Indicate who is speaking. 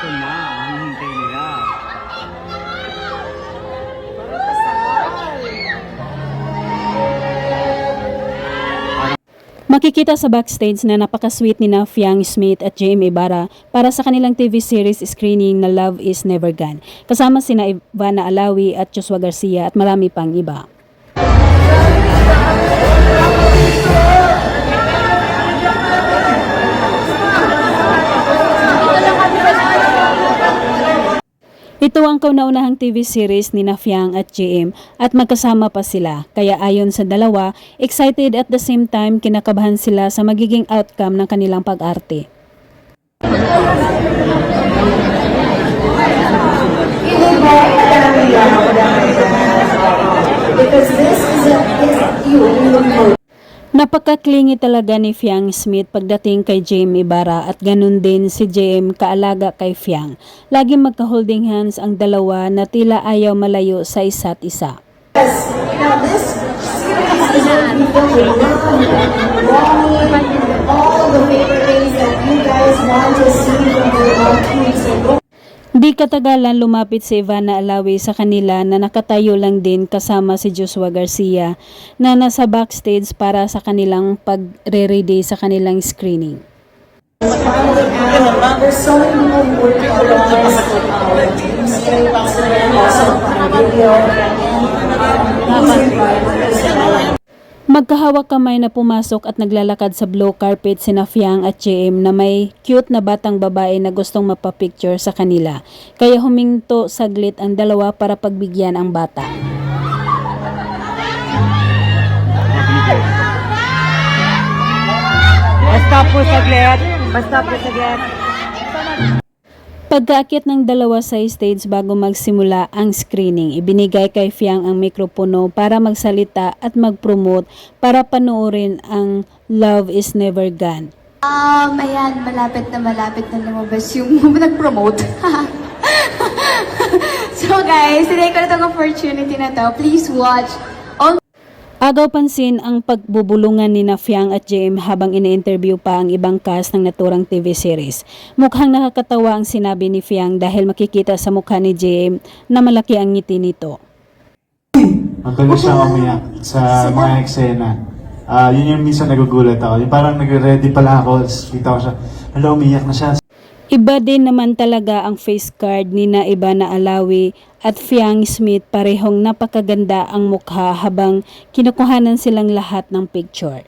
Speaker 1: Ito na ang hintay nila.
Speaker 2: Makikita sa backstage na napaka-sweet ni na Fiang Smith at JM Ibarra para sa kanilang TV series screening na Love is Never Gone. Kasama sina Ivana Alawi at Joshua Garcia at marami pang iba. Ito ang kauna-unahang TV series ni na Fiang at JM at magkasama pa sila. Kaya ayon sa dalawa, excited at the same time kinakabahan sila sa magiging outcome ng kanilang pag-arte. Napaka-clingy talaga ni Fiang Smith pagdating kay JM Ibarra at ganun din si JM kaalaga kay Fiang. Laging magka-holding hands ang dalawa na tila ayaw malayo sa isa't isa.
Speaker 3: Yes. Now this series is going to be filled with love, longing, all the favorite things that you guys want to see from your loved ones.
Speaker 2: Di katagalan lumapit si Ivana Alawi sa kanila na nakatayo lang din kasama si Joshua Garcia na nasa backstage para sa kanilang pag-re-ready sa kanilang screening.
Speaker 3: There's so many people who work along this
Speaker 2: Magkahawak kamay na pumasok at naglalakad sa blue carpet sina Fiang at JM na may cute na batang babae na gustong mapapicture sa kanila. Kaya huminto saglit ang dalawa para pagbigyan ang bata.
Speaker 1: Basta po saglit. Basta po saglit.
Speaker 2: Pagkaakyat ng dalawa sa stage bago magsimula ang screening, ibinigay kay Fiang ang mikropono para magsalita at mag-promote para panoorin ang Love is Never Gone.
Speaker 4: Ayan, malapit na lumabas yung nag-promote. So guys, today ko na itong opportunity na to. Please watch.
Speaker 2: Agaw pansin ang pagbubulungan ni na Fiang at JM habang ina-interview pa ang ibang cast ng naturang TV series. Mukhang nakakatawa ang sinabi ni Fiang dahil makikita sa mukha ni JM na malaki ang ngiti nito.
Speaker 5: Mabilis siya umiyak sa mga eksena. Yun yung minsan nagugulat ako. Yung parang nag-ready pala ako, kita ko siya, hala, umiyak na siya.
Speaker 2: Iba din naman talaga ang face card ni na Ivana Alawi at Fiang Smith, parehong napakaganda ang mukha habang kinukuhanan silang lahat ng picture.